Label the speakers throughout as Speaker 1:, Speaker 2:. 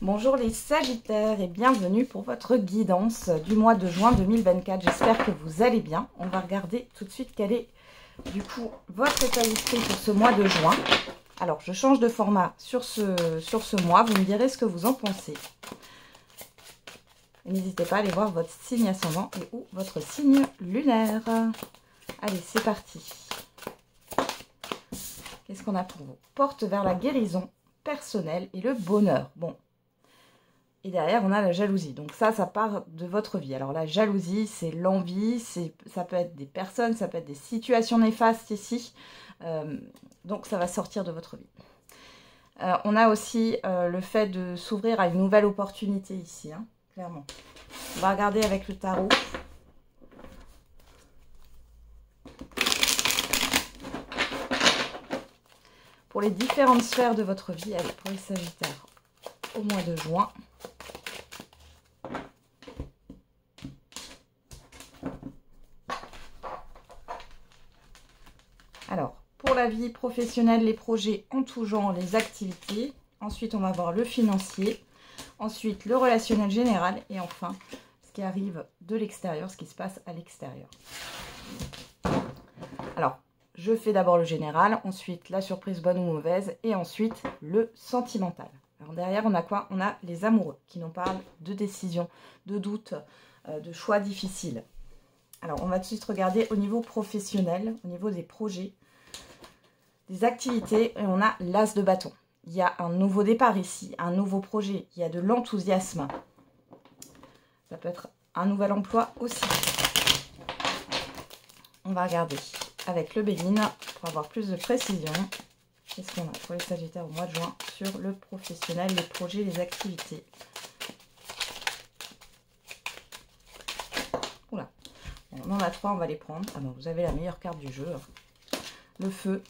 Speaker 1: Bonjour les Sagittaires et bienvenue pour votre guidance du mois de juin 2024. J'espère que vous allez bien. On va regarder tout de suite quel est du coup votre état d'esprit pour ce mois de juin. Alors je change de format sur ce mois, vous me direz ce que vous en pensez. N'hésitez pas à aller voir votre signe ascendant et ou votre signe lunaire. Allez, c'est parti. Qu'est-ce qu'on a pour vous? Porte vers la guérison personnelle et le bonheur. Bon. Et derrière, on a la jalousie. Donc ça part de votre vie. Alors la jalousie, c'est l'envie, ça peut être des personnes, ça peut être des situations néfastes ici. Donc ça va sortir de votre vie. On a aussi le fait de s'ouvrir à une nouvelle opportunité ici, hein, clairement. On va regarder avec le tarot. Pour les différentes sphères de votre vie, allez, pour les Sagittaires, au mois de juin. Alors, pour la vie professionnelle, les projets en tout genre, les activités. Ensuite, on va voir le financier. Ensuite, le relationnel général. Et enfin, ce qui arrive de l'extérieur, ce qui se passe à l'extérieur. Alors, je fais d'abord le général, ensuite la surprise bonne ou mauvaise, et ensuite le sentimental. Alors derrière, on a quoi? On a les amoureux qui nous parlent de décisions, de doutes, de choix difficiles. Alors, on va tout de suite regarder au niveau professionnel, au niveau des projets, des activités, et on a l'as de bâton. Il y a un nouveau départ ici, un nouveau projet, il y a de l'enthousiasme. Ça peut être un nouvel emploi aussi. On va regarder avec le Béline pour avoir plus de précision. Qu'est-ce qu'on a pour les Sagittaires au mois de juin sur le professionnel, les projets, les activités? Oula, on en a 3, on va les prendre. Ah bon, vous avez la meilleure carte du jeu. Le feu.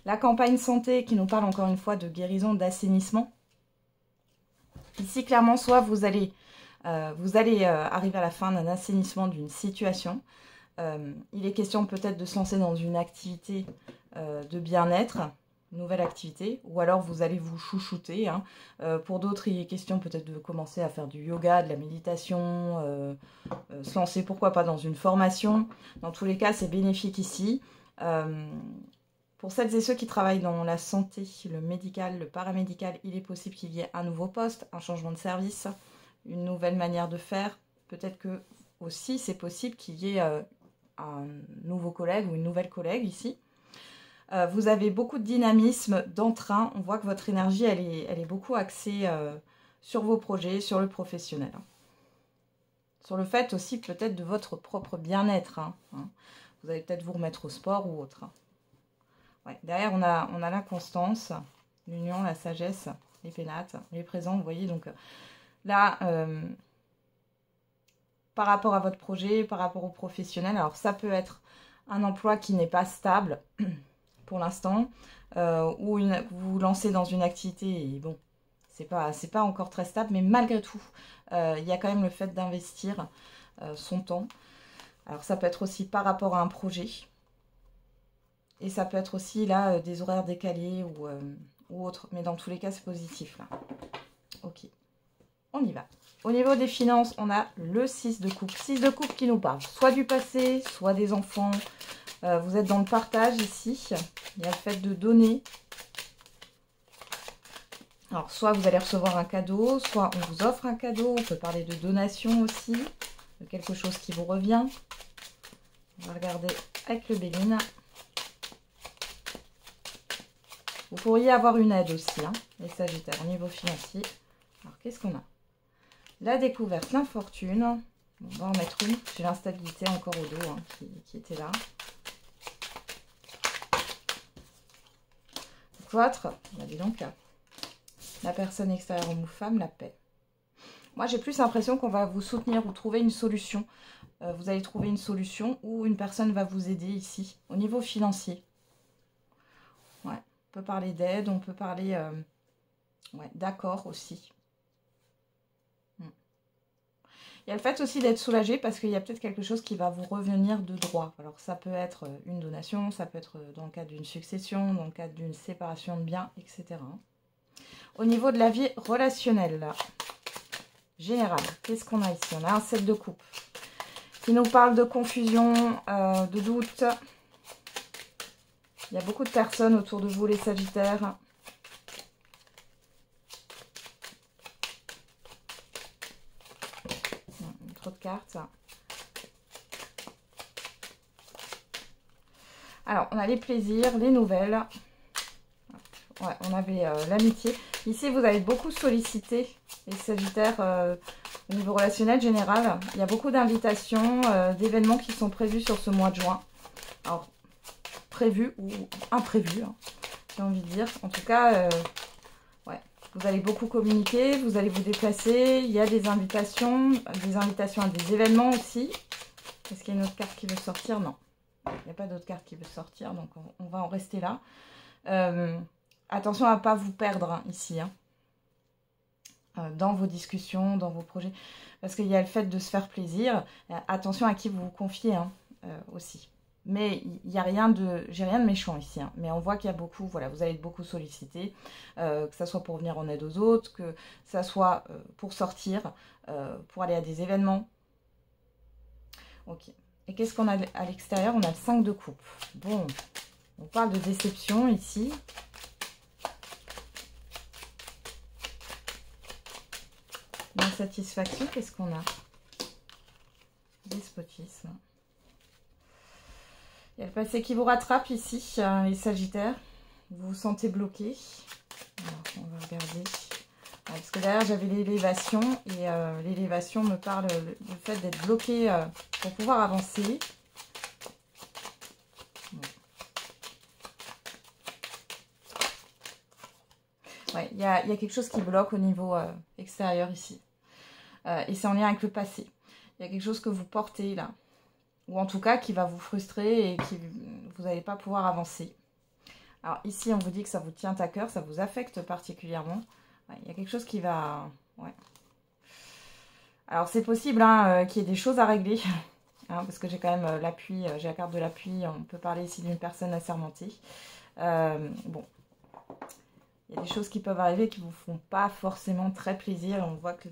Speaker 1: La campagne santé qui nous parle encore une fois de guérison, d'assainissement. Ici, clairement, soit vous allez arriver à la fin d'un assainissement d'une situation. Il est question peut-être de se lancer dans une activité de bien-être, une nouvelle activité, ou alors vous allez vous chouchouter. Hein. Pour d'autres, il est question peut-être de commencer à faire du yoga, de la méditation, se lancer, pourquoi pas, dans une formation. Dans tous les cas, c'est bénéfique ici. Pour celles et ceux qui travaillent dans la santé, le médical, le paramédical, il est possible qu'il y ait un nouveau poste, un changement de service, une nouvelle manière de faire. Peut-être que aussi, c'est possible qu'il y ait un nouveau collègue ou une nouvelle collègue ici. Vous avez beaucoup de dynamisme, d'entrain. On voit que votre énergie, elle est beaucoup axée sur vos projets, sur le professionnel. Sur le fait aussi peut-être de votre propre bien-être. Vous allez peut-être vous remettre au sport ou autre. Ouais. Derrière, on a l'inconstance, l'union, la sagesse, les pénates, les présents. Vous voyez, donc là... par rapport à votre projet, par rapport au professionnel. Alors, ça peut être un emploi qui n'est pas stable pour l'instant, ou vous vous lancez dans une activité et bon, c'est pas encore très stable, mais malgré tout, il y a quand même le fait d'investir son temps. Alors, ça peut être aussi par rapport à un projet, et ça peut être aussi là des horaires décalés ou autre, mais dans tous les cas, c'est positif là. Ok, on y va. Au niveau des finances, on a le 6 de coupe. 6 de coupe qui nous parle soit du passé, soit des enfants. Vous êtes dans le partage ici. Il y a le fait de donner. Alors, soit vous allez recevoir un cadeau, soit on vous offre un cadeau. On peut parler de donation aussi, de quelque chose qui vous revient. On va regarder avec le Béline. Vous pourriez avoir une aide aussi, hein, les Sagittaires, au niveau financier. Alors, qu'est-ce qu'on a? La découverte, l'infortune. Bon, on va en mettre une. J'ai l'instabilité encore au dos qui était là. Votre, bah dis donc, la personne extérieure homme ou femme, la paix. Moi, j'ai plus l'impression qu'on va vous soutenir ou trouver une solution. Vous allez trouver une solution ou une personne va vous aider ici, au niveau financier. Ouais, on peut parler d'aide, on peut parler d'accord aussi. Il y a le fait aussi d'être soulagé parce qu'il y a peut-être quelque chose qui va vous revenir de droit. Alors ça peut être une donation, ça peut être dans le cadre d'une succession, dans le cadre d'une séparation de biens, etc. Au niveau de la vie relationnelle générale, qu'est-ce qu'on a ici? On a un 7 de coupe qui nous parle de confusion, de doute. Il y a beaucoup de personnes autour de vous, les Sagittaires. Trop de cartes. Alors, on a les plaisirs, les nouvelles. Ouais, on avait l'amitié. Ici, vous allez beaucoup solliciter les Sagittaires au niveau relationnel général. Il y a beaucoup d'invitations, d'événements qui sont prévus sur ce mois de juin. Alors, prévus ou imprévus, hein, j'ai envie de dire. En tout cas, ouais, vous allez beaucoup communiquer, vous allez vous déplacer. Il y a des invitations à des événements aussi. Est-ce qu'il y a une autre carte qui veut sortir? Non. Il n'y a pas d'autre carte qui veut sortir, donc on va en rester là. Attention à ne pas vous perdre hein, ici, hein, dans vos discussions, dans vos projets, parce qu'il y a le fait de se faire plaisir. Attention à qui vous vous confiez hein, aussi. Mais il n'y a rien de... J'ai rien de méchant ici, hein, mais on voit qu'il y a beaucoup... Voilà, vous allez être beaucoup sollicité, que ça soit pour venir en aide aux autres, que ça soit pour sortir, pour aller à des événements. Ok. Et qu'est-ce qu'on a à l'extérieur? On a le 5 de coupe. Bon, on parle de déception ici. D'insatisfaction, qu'est-ce qu'on a? Despotisme. Il y a le passé qui vous rattrape ici, les Sagittaires. Vous vous sentez bloqué. Alors, on va regarder. Parce que derrière, j'avais l'élévation. Et l'élévation me parle du fait d'être bloqué pour pouvoir avancer. Ouais, il y a quelque chose qui bloque au niveau extérieur ici. Et c'est en lien avec le passé. Il y a quelque chose que vous portez là. Ou en tout cas qui va vous frustrer et qui vous n'allez pas pouvoir avancer. Alors ici, on vous dit que ça vous tient à cœur, ça vous affecte particulièrement. Ouais, il y a quelque chose qui va... Ouais. Alors c'est possible hein, qu'il y ait des choses à régler. Hein, parce que j'ai quand même l'appui, j'ai la carte de l'appui. On peut parler ici d'une personne assermentée. Bon. Il y a des choses qui peuvent arriver qui ne vous font pas forcément très plaisir. On voit que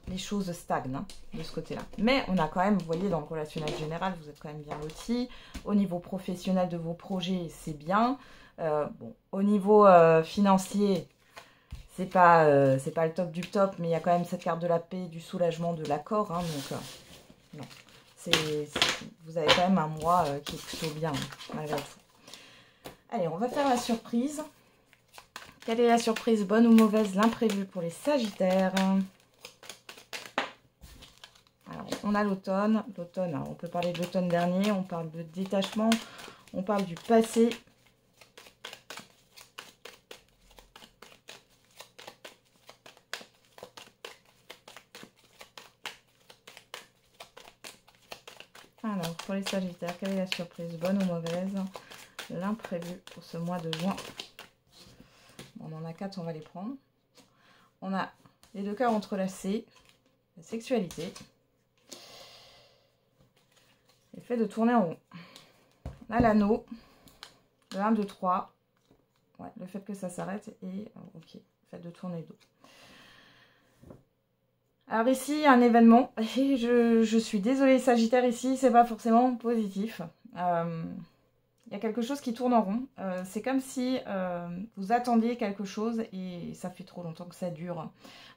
Speaker 1: les choses stagnent hein, de ce côté-là. Mais on a quand même, vous voyez, dans le relationnel général, vous êtes quand même bien lotis. Au niveau professionnel de vos projets, c'est bien. Bon, au niveau financier, c'est pas le top du top, mais il y a quand même cette carte de la paix, du soulagement, de l'accord. Hein, donc, non. Vous avez quand même un mois qui est plutôt bien, malgré tout. Allez, on va faire la surprise. Quelle est la surprise, bonne ou mauvaise, l'imprévu pour les Sagittaires? Alors, on a l'automne. L'automne, on peut parler de l'automne dernier, on parle de détachement, on parle du passé. Alors, pour les Sagittaires, quelle est la surprise, bonne ou mauvaise, l'imprévu pour ce mois de juin? On en a 4, on va les prendre. On a les 2 cœurs entrelacés, la sexualité, le fait de tourner en rond. On a l'anneau, le 1, 2, 3, ouais, le fait que ça s'arrête et ok, le fait de tourner le dos. Alors ici, un événement, et je suis désolée Sagittaire, ici, c'est pas forcément positif. Il y a quelque chose qui tourne en rond. C'est comme si vous attendiez quelque chose et ça fait trop longtemps que ça dure.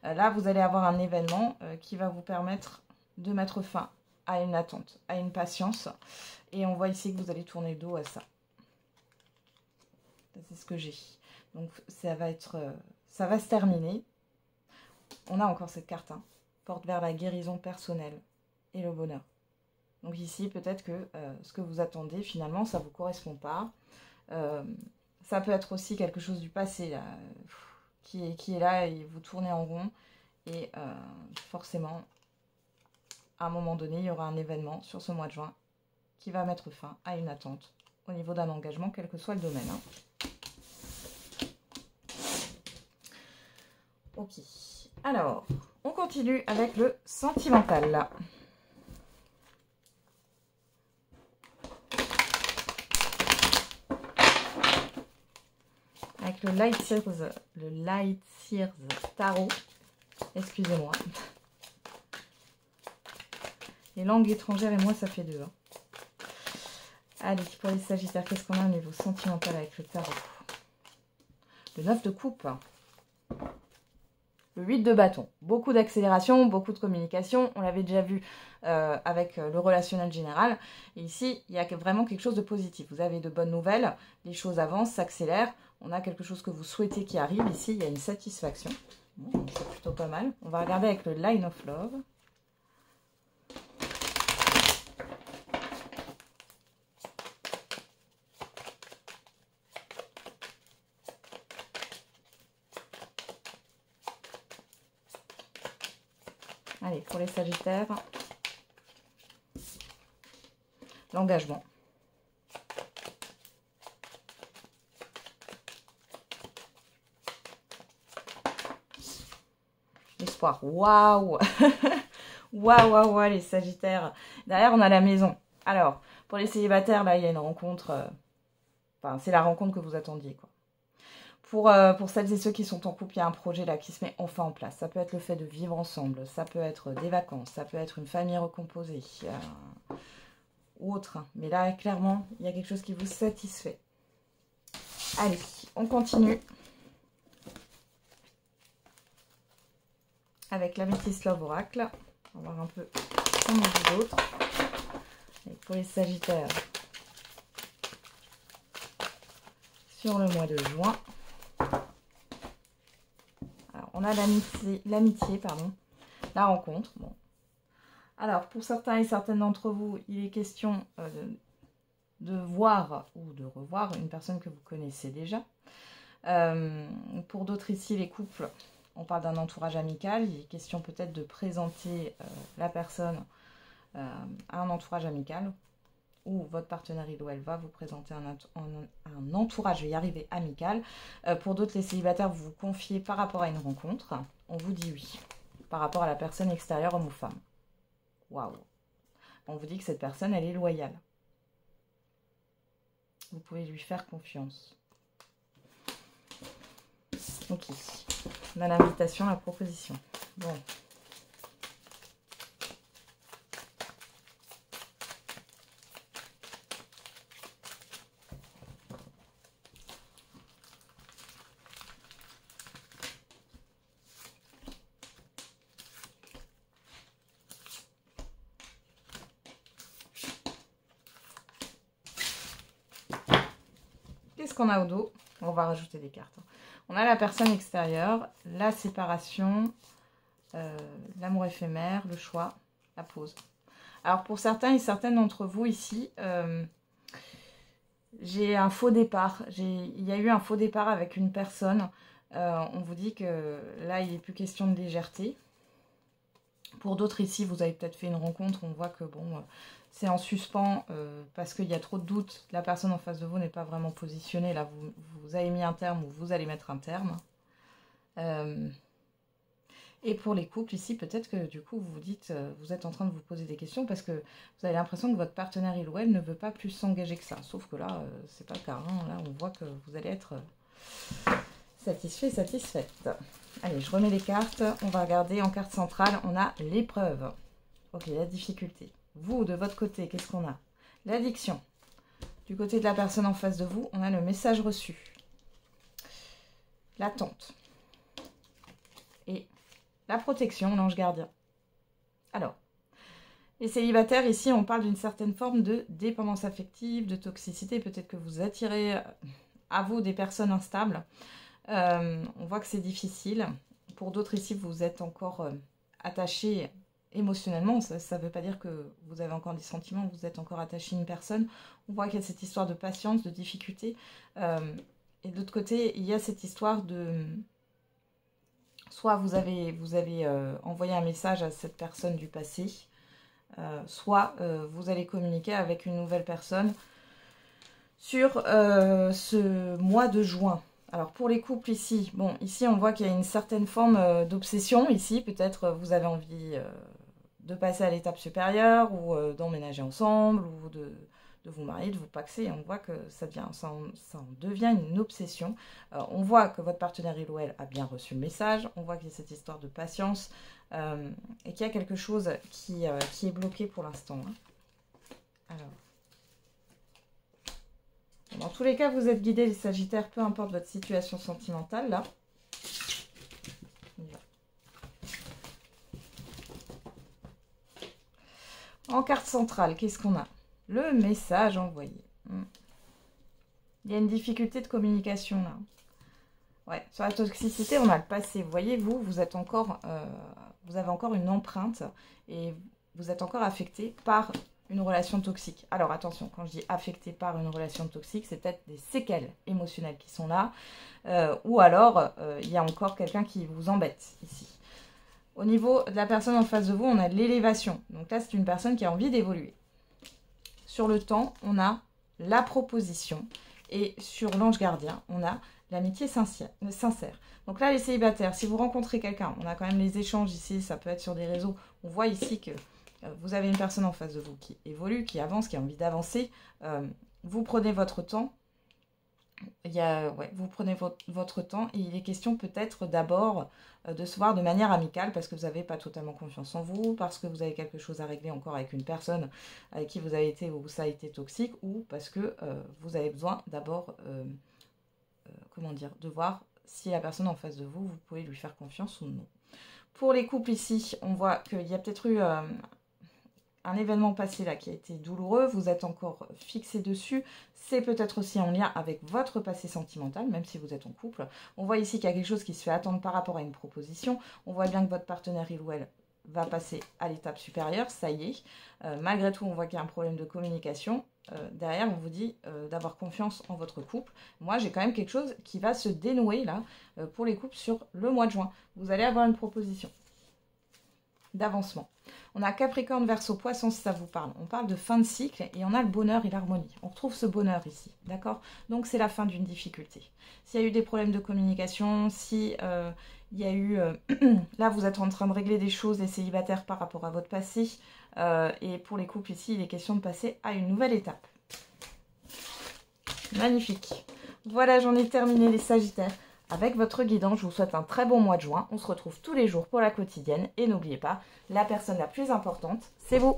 Speaker 1: Là, vous allez avoir un événement qui va vous permettre de mettre fin à une attente, à une patience. Et on voit ici que vous allez tourner le dos à ça. C'est ce que j'ai. Donc, ça va se terminer. On a encore cette carte, hein, porte vers la guérison personnelle et le bonheur. Donc ici, peut-être que ce que vous attendez, finalement, ça ne vous correspond pas. Ça peut être aussi quelque chose du passé là, qui est là et vous tournez en rond. Et forcément, à un moment donné, il y aura un événement sur ce mois de juin qui va mettre fin à une attente au niveau d'un engagement, quel que soit le domaine. Hein. Ok. Alors, on continue avec le sentimental là. avec le Light Sears Tarot. Excusez-moi. Les langues étrangères et moi, ça fait 2. Hein. Allez, pour les Sagittaires, qu'est-ce qu'on a au niveau sentimental avec le tarot? Le 9 de coupe. Le 8 de bâton. Beaucoup d'accélération, beaucoup de communication. On l'avait déjà vu avec le relationnel général. Et ici, il y a vraiment quelque chose de positif. Vous avez de bonnes nouvelles. Les choses avancent, s'accélèrent. On a quelque chose que vous souhaitez qui arrive. Ici, il y a une satisfaction. Bon, c'est plutôt pas mal. On va regarder avec le Line of Love. Allez, pour les Sagittaires, l'engagement. L'espoir. Waouh. Waouh, les Sagittaires. Derrière, on a la maison. Alors, pour les célibataires, là, il y a une rencontre. Enfin, c'est la rencontre que vous attendiez, quoi. Pour celles et ceux qui sont en couple, il y a un projet là qui se met enfin en place. Ça peut être le fait de vivre ensemble, ça peut être des vacances, ça peut être une famille recomposée ou autre. Mais là, clairement, il y a quelque chose qui vous satisfait. Allez, on continue avec l'Améthyste Love Oracle. On va voir un peu ce qu'on nous dit d'autre. Pour les Sagittaires, sur le mois de juin. Alors, on a l'amitié, pardon, la rencontre. Bon. Alors, pour certains et certaines d'entre vous, il est question de voir ou de revoir une personne que vous connaissez déjà. Pour d'autres ici, les couples, on parle d'un entourage amical. Il est question peut-être de présenter la personne à un entourage amical. Ou votre partenaire, il ou elle va vous présenter un entourage, je vais y arriver, amical. Pour d'autres, les célibataires, vous vous confiez par rapport à une rencontre. On vous dit oui, par rapport à la personne extérieure, homme ou femme. Waouh. On vous dit que cette personne, elle est loyale. Vous pouvez lui faire confiance. Ok. On a l'invitation, la proposition. Bon. Qu'est-ce qu'on a au dos? On va rajouter des cartes. On a la personne extérieure, la séparation, l'amour éphémère, le choix, la pause. Alors pour certains et certaines d'entre vous ici, j'ai un faux départ. Il y a eu un faux départ avec une personne. On vous dit que là, il n'est plus question de légèreté. Pour d'autres ici, vous avez peut-être fait une rencontre. On voit que bon, c'est en suspens parce qu'il y a trop de doutes. La personne en face de vous n'est pas vraiment positionnée. Là, vous avez mis un terme ou vous allez mettre un terme. Et pour les couples ici, peut-être que du coup, vous vous dites, vous êtes en train de vous poser des questions parce que vous avez l'impression que votre partenaire, il ou elle, ne veut pas plus s'engager que ça. Sauf que là, c'est pas le cas. Hein. Là, on voit que vous allez être satisfait, satisfaite. Allez, je remets les cartes. On va regarder en carte centrale. On a l'épreuve. Ok, la difficulté. Vous, de votre côté, qu'est-ce qu'on a? L'addiction. Du côté de la personne en face de vous, on a le message reçu. L'attente. Et la protection, l'ange gardien. Alors, les célibataires, ici, on parle d'une certaine forme de dépendance affective, de toxicité. Peut-être que vous attirez à vous des personnes instables. On voit que c'est difficile. Pour d'autres ici, vous êtes encore attachés émotionnellement. Ça ne veut pas dire que vous avez encore des sentiments, vous êtes encore attaché à une personne. On voit qu'il y a cette histoire de patience, de difficulté. Et de l'autre côté, il y a cette histoire de... Soit vous avez envoyé un message à cette personne du passé, soit vous allez communiquer avec une nouvelle personne sur ce mois de juin. Alors pour les couples ici, bon, ici on voit qu'il y a une certaine forme d'obsession. Ici, peut-être vous avez envie de passer à l'étape supérieure ou d'emménager ensemble ou vous marier, de vous paxer. On voit que ça en devient une obsession. On voit que votre partenaire, il ou elle, a bien reçu le message. On voit qu'il y a cette histoire de patience et qu'il y a quelque chose qui est bloqué pour l'instant. Hein. Alors, dans tous les cas, vous êtes guidés, les Sagittaires, peu importe votre situation sentimentale, là. En carte centrale, qu'est-ce qu'on a? Le message envoyé. Il y a une difficulté de communication, là. Ouais, sur la toxicité, on a le passé. Vous voyez, vous êtes encore, vous avez encore une empreinte et vous êtes encore affecté par une relation toxique. Alors attention, quand je dis affecté par une relation toxique, c'est peut-être des séquelles émotionnelles qui sont là, ou alors il y a encore quelqu'un qui vous embête ici. Au niveau de la personne en face de vous, on a de l'élévation. Donc là, c'est une personne qui a envie d'évoluer. Sur le temps, on a la proposition. Et sur l'ange gardien, on a l'amitié sincère. Donc là, les célibataires, si vous rencontrez quelqu'un, on a quand même les échanges ici, ça peut être sur des réseaux. On voit ici que vous avez une personne en face de vous qui évolue, qui avance, qui a envie d'avancer. Vous prenez votre temps. Vous prenez votre temps et il est question peut-être d'abord de se voir de manière amicale parce que vous n'avez pas totalement confiance en vous, parce que vous avez quelque chose à régler encore avec une personne avec qui vous avez été ou ça a été toxique, ou parce que vous avez besoin d'abord, de voir si la personne en face de vous, vous pouvez lui faire confiance ou non. Pour les couples ici, on voit qu'il y a peut-être eu un événement passé là qui a été douloureux, vous êtes encore fixé dessus, c'est peut-être aussi en lien avec votre passé sentimental, même si vous êtes en couple. On voit ici qu'il y a quelque chose qui se fait attendre par rapport à une proposition, on voit bien que votre partenaire, il ou elle, va passer à l'étape supérieure, ça y est. Malgré tout, on voit qu'il y a un problème de communication. Derrière, on vous dit d'avoir confiance en votre couple. Moi, j'ai quand même quelque chose qui va se dénouer là pour les couples sur le mois de juin. Vous allez avoir une proposition d'avancement. On a Capricorne, Verseau, Poisson, si ça vous parle. On parle de fin de cycle et on a le bonheur et l'harmonie. On retrouve ce bonheur ici, d'accord? Donc, c'est la fin d'une difficulté. S'il y a eu des problèmes de communication, si il y a eu... là, vous êtes en train de régler des choses, les célibataires, par rapport à votre passé. Et pour les couples ici, il est question de passer à une nouvelle étape. Magnifique. Voilà, j'en ai terminé les Sagittaires. Avec votre guidance, je vous souhaite un très bon mois de juin. On se retrouve tous les jours pour la quotidienne. Et n'oubliez pas, la personne la plus importante, c'est vous.